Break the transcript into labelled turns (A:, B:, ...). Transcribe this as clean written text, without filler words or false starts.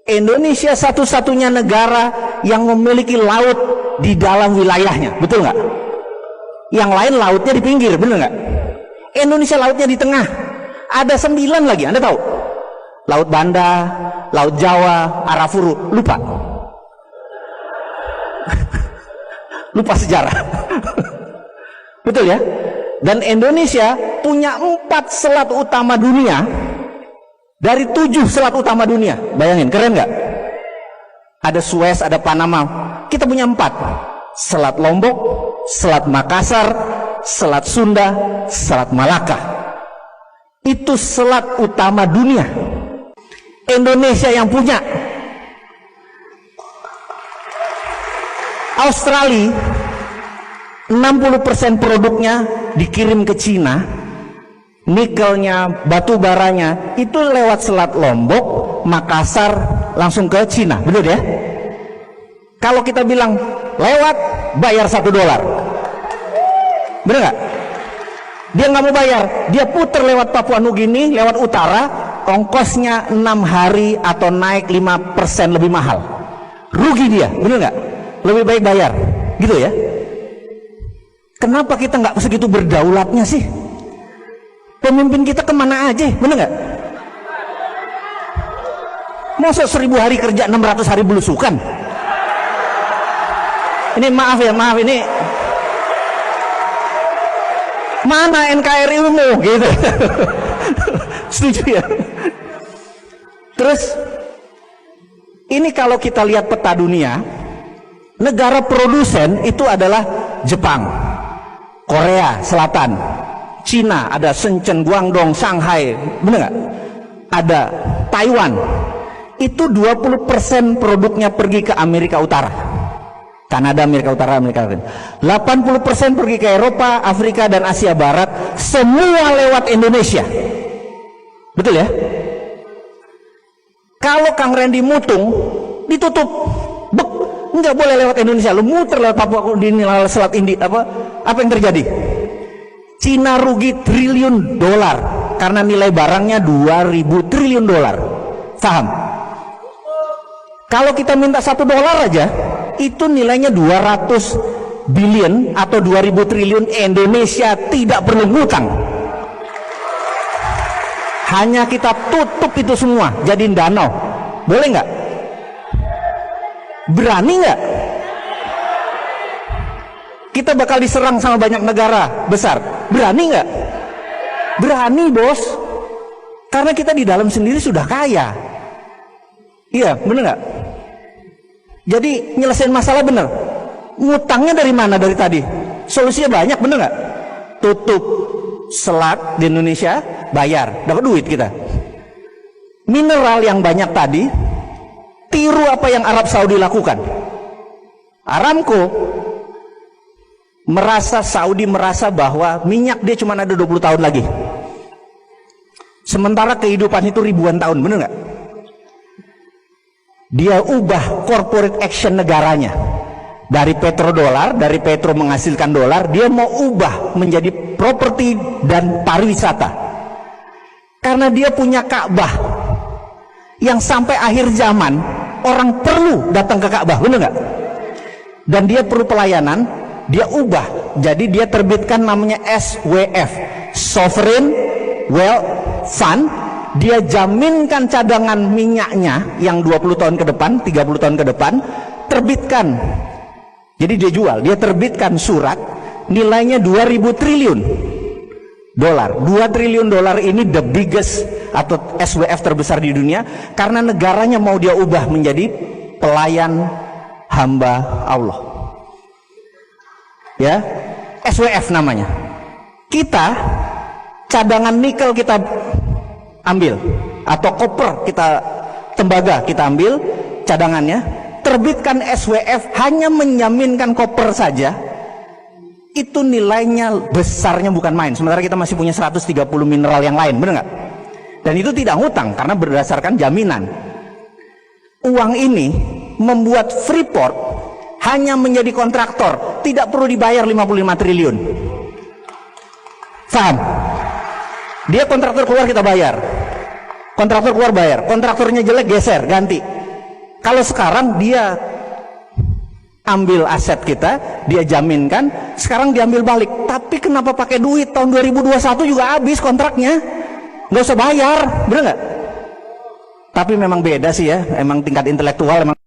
A: Indonesia satu-satunya negara yang memiliki laut di dalam wilayahnya, betul nggak? Yang lain lautnya di pinggir, bener nggak? Indonesia lautnya di tengah. Ada 9 lagi, Anda tahu? Laut Banda, Laut Jawa, Arafuru, lupa. Lupa sejarah. Betul ya? Dan Indonesia punya 4 selat utama dunia dari 7 selat utama dunia. Bayangin, keren nggak? Ada Suez, ada Panama. Kita punya 4. Selat Lombok, Selat Makassar, Selat Sunda, Selat Malaka. Itu selat utama dunia. Indonesia yang punya. Australia 60% produknya dikirim ke Cina. Nikelnya, batu baranya itu lewat Selat Lombok, Makassar langsung ke Cina, betul ya? Kalau kita bilang lewat, bayar $1, bener nggak? Dia nggak mau bayar, dia puter lewat Papua Nugini, lewat utara, ongkosnya 6 hari atau naik 5% lebih mahal. Rugi dia, bener nggak? Lebih baik bayar, gitu ya? Kenapa kita nggak segitu berdaulatnya sih? Pemimpin kita kemana aja, bener nggak? Masa 1000 hari kerja 600 hari belusukan? Ini maaf ya, maaf ini mana NKRI mu gitu. Setuju ya? Terus ini kalau kita lihat peta dunia, negara produsen itu adalah Jepang, Korea Selatan, Cina, ada Shenzhen, Guangdong, Shanghai, bener nggak? Ada Taiwan. Itu 20% produknya pergi ke Amerika Utara, Kanada, Amerika Utara, Amerika Latin. 80% pergi ke Eropa, Afrika, dan Asia Barat. Semua lewat Indonesia. Betul ya? Kalau Kang Randy mutung, ditutup. Bek, nggak boleh lewat Indonesia. Lu muter lewat Papua Nugini, Selat India, apa yang terjadi? Cina rugi $1 triliun karena nilai barangnya $2.000 triliun. Paham? Kalau kita minta $1 aja, itu nilainya 200 billion atau 2.000 triliun. Indonesia tidak perlu ngutang. Hanya kita tutup itu semua, jadiin danau. Boleh nggak? Berani nggak? Kita bakal diserang sama banyak negara besar. Berani nggak? Berani, bos. Karena kita di dalam sendiri sudah kaya. Iya, bener nggak? Jadi nyelesain masalah bener. Ngutangnya dari mana dari tadi? Solusinya banyak, bener nggak? Tutup selat di Indonesia, bayar, dapat duit kita. Mineral yang banyak tadi, tiru apa yang Arab Saudi lakukan. Aramco Saudi merasa bahwa minyak dia cuma ada 20 tahun lagi. Sementara kehidupan itu ribuan tahun, bener nggak? Dia ubah corporate action negaranya. Dari petrodolar, dari petro menghasilkan dolar, dia mau ubah menjadi properti dan pariwisata. Karena dia punya Ka'bah yang sampai akhir zaman orang perlu datang ke Ka'bah, bener nggak? Dan dia perlu pelayanan, dia ubah. Jadi dia terbitkan namanya SWF, Sovereign Wealth Fund. Dia jaminkan cadangan minyaknya yang 20 tahun ke depan, 30 tahun ke depan, terbitkan. Jadi dia jual, dia terbitkan surat nilainya 2.000 triliun dolar. 2 triliun dolar ini the biggest atau SWF terbesar di dunia karena negaranya mau dia ubah menjadi pelayan hamba Allah. Ya, SWF namanya. Kita cadangan nikel kita ambil atau koper kita, tembaga kita ambil cadangannya, terbitkan SWF hanya menjaminkan koper saja, itu nilainya besarnya bukan main. Sementara kita masih punya 130 mineral yang lain, benar nggak? Dan itu tidak ngutang karena berdasarkan jaminan. Uang ini membuat Freeport hanya menjadi kontraktor, tidak perlu dibayar 55 triliun. Paham? Dia kontraktor keluar kita bayar, kontraktor keluar bayar, kontraktornya jelek geser ganti. Kalau sekarang dia ambil aset kita, dia jaminkan, sekarang diambil balik. Tapi kenapa pakai duit? Tahun 2021 juga habis kontraknya, nggak usah bayar, bener nggak? Tapi memang beda sih ya, emang tingkat intelektual emang